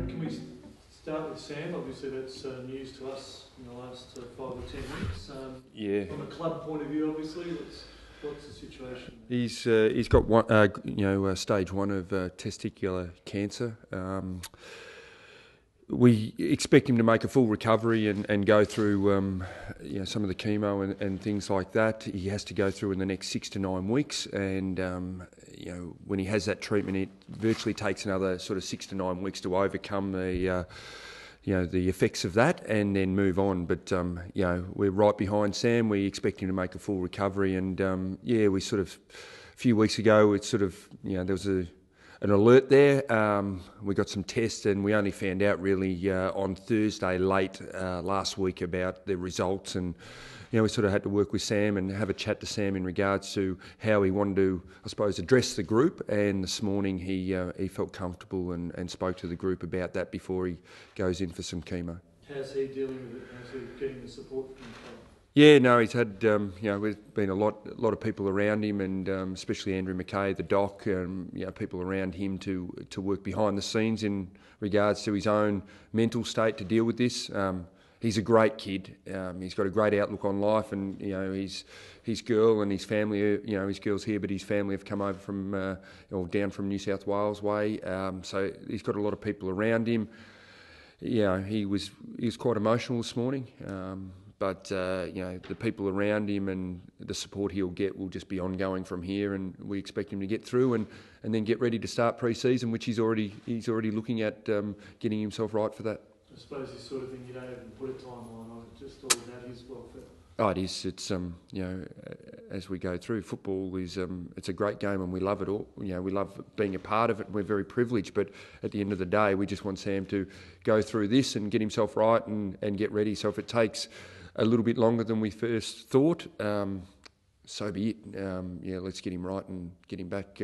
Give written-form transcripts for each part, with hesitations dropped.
can we start with Sam? Obviously, that's news to us in the last 5 or 10 weeks. Yeah. From a club point of view, obviously, what's the situation? He's got one, stage 1 of testicular cancer. We expect him to make a full recovery and go through some of the chemo and things like that. He has to go through in the next 6 to 9 weeks, and when he has that treatment, it virtually takes another sort of 6 to 9 weeks to overcome the effects of that and then move on. But we're right behind Sam. We expect him to make a full recovery, and we sort of a few weeks ago it's sort of there was an alert there. We got some tests, and we only found out really on Thursday late last week about the results. And we sort of had to work with Sam and have a chat to Sam in regards to how he wanted to, I suppose, address the group. And this morning he felt comfortable and spoke to the group about that before he goes in for some chemo. How's he dealing with it? How's he getting the support from the club? Yeah, no, he's had, we've been a lot of people around him, and especially Andrew McKay, the doc, people around him to work behind the scenes in regards to his own mental state to deal with this. He's a great kid. He's got a great outlook on life, and his girl and his family, his girl's here, but his family have come over from down from New South Wales way. So he's got a lot of people around him. He was quite emotional this morning. But the people around him and the support he'll get will just be ongoing from here, and we expect him to get through and then get ready to start pre-season, which he's already looking at getting himself right for that. I suppose this sort of thing you don't even put a timeline on it, just all about his welfare. Oh, it is. It's as we go through, football is it's a great game and we love it all. We love being a part of it. And we're very privileged, but at the end of the day, we just want Sam to go through this and get himself right and get ready. So if it takes a little bit longer than we first thought, so be it. Let's get him right and get him back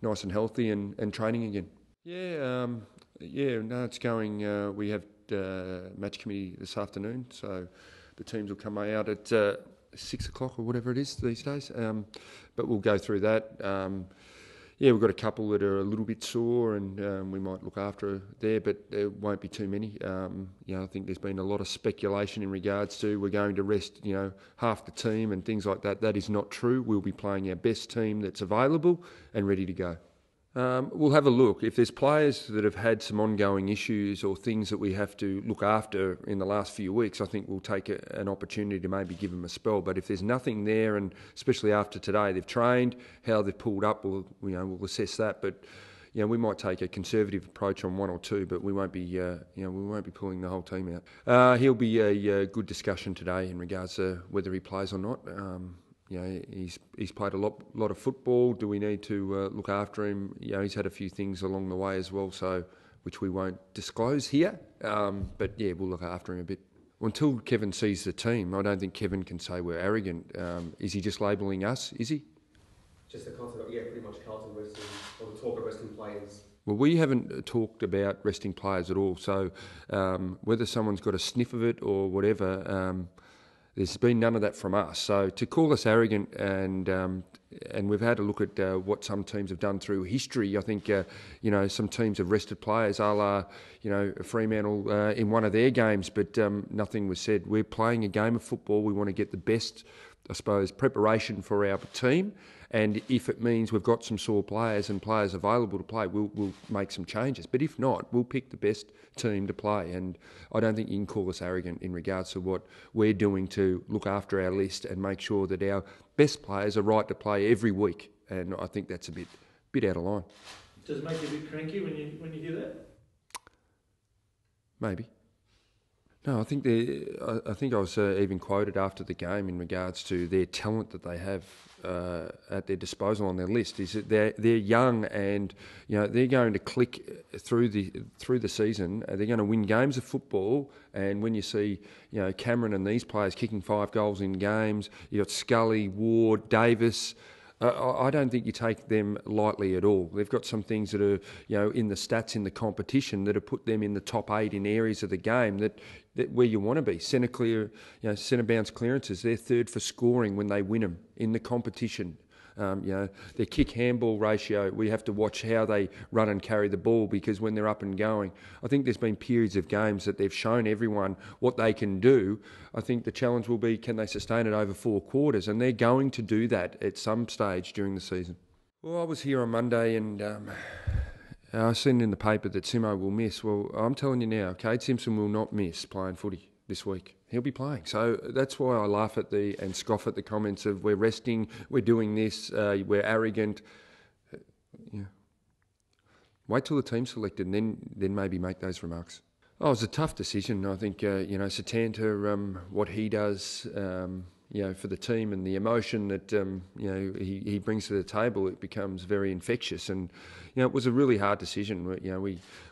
nice and healthy and training again. It's going. We have match committee this afternoon, so the teams will come out at 6 o'clock or whatever it is these days. But we'll go through that. We've got a couple that are a little bit sore, and we might look after there, but there won't be too many. I think there's been a lot of speculation in regards to we're going to rest, half the team and things like that. That is not true. We'll be playing our best team that's available and ready to go. We'll have a look. If there's players that have had some ongoing issues or things that we have to look after in the last few weeks, I think we'll take an opportunity to maybe give them a spell. But if there's nothing there, and especially after today, they've trained, how they've pulled up, we'll assess that. But we might take a conservative approach on one or two, but we won't be pulling the whole team out. He'll be a good discussion today in regards to whether he plays or not. He's played a lot of football. Do we need to look after him? He's had a few things along the way as well, so which we won't disclose here. But we'll look after him a bit. Until Kevin sees the team, I don't think Kevin can say we're arrogant. Is he just labelling us? Is he? Just the concept of, pretty much Carlton resting, or the talk of resting players. Well, we haven't talked about resting players at all. So whether someone's got a sniff of it or whatever, there's been none of that from us. So to call us arrogant, and we've had a look at what some teams have done through history. I think some teams have rested players, a la Fremantle in one of their games, but nothing was said. We're playing a game of football. We want to get the best, I suppose, preparation for our team. And if it means we've got some sore players and players available to play, we'll make some changes. But if not, we'll pick the best team to play. And I don't think you can call us arrogant in regards to what we're doing to look after our list and make sure that our best players are right to play every week. And I think that's a bit out of line. Does it make you a bit cranky when you hear that? Maybe. No, I think I was even quoted after the game in regards to their talent that they have at their disposal on their list. Is that they're young, and they're going to click through the season. They're going to win games of football, and when you see Cameron and these players kicking 5 goals in games, you got Scully, Ward, Davis. I don't think you take them lightly at all. They've got some things that are, in the stats in the competition that have put them in the top 8 in areas of the game that where you want to be. Centre bounce clearances, they're third for scoring when they win them in the competition. Their kick-handball ratio, we have to watch how they run and carry the ball, because when they're up and going, I think there's been periods of games that they've shown everyone what they can do. I think the challenge will be, can they sustain it over 4 quarters? And they're going to do that at some stage during the season. Well, I was here on Monday and I seen in the paper that Simo will miss. Well, I'm telling you now, Cade Simpson will not miss playing footy this week. He'll be playing. So that's why I laugh at and scoff at the comments of we're resting, we're doing this, we're arrogant. Wait till the team's selected and then maybe make those remarks. Oh, it was a tough decision. I think, Satanta, what he does, for the team and the emotion that, he brings to the table, it becomes very infectious. And, it was a really hard decision.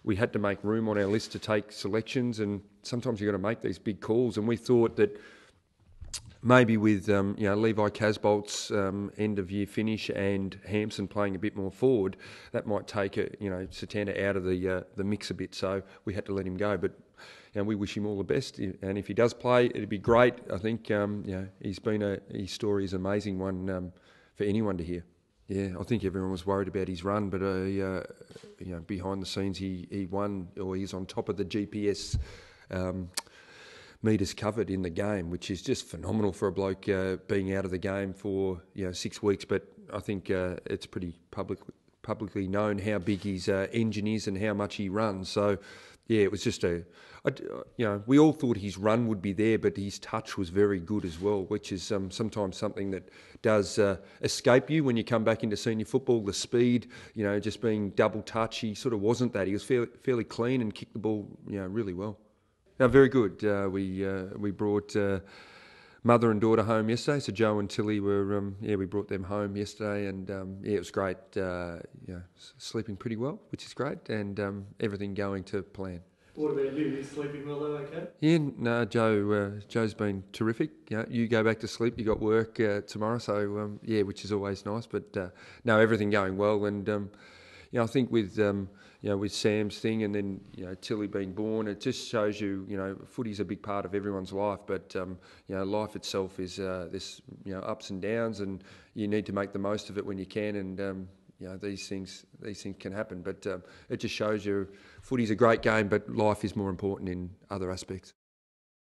We had to make room on our list to take selections, and sometimes you've got to make these big calls. And we thought that maybe with, Levi Casbolt's end-of-year finish and Hampson playing a bit more forward, that might take, Satanta out of the mix a bit. So we had to let him go. But we wish him all the best. And if he does play, it'd be great. I think, his story is an amazing one for anyone to hear. Yeah, I think everyone was worried about his run, but, behind the scenes he won, or he's on top of the GPS metres covered in the game, which is just phenomenal for a bloke being out of the game for 6 weeks. But I think it's pretty publicly known how big his engine is and how much he runs. So yeah, it was just we all thought his run would be there, but his touch was very good as well, which is sometimes something that does escape you when you come back into senior football. The speed, just being double touch, he sort of wasn't that. He was fairly clean and kicked the ball, really well. Now, very good. We brought mother and daughter home yesterday. So Joe and Tilly were, we brought them home yesterday, and it was great. Sleeping pretty well, which is great, and everything going to plan. What about you? You sleeping well though, okay? Yeah, no, Joe's been terrific. You go back to sleep. You got work tomorrow, so which is always nice. But no, everything going well, and I think with with Sam's thing, and then Tilly being born, it just shows you footy's a big part of everyone's life. But life itself is this ups and downs, and you need to make the most of it when you can. And these things can happen, but it just shows you footy's a great game, but life is more important in other aspects.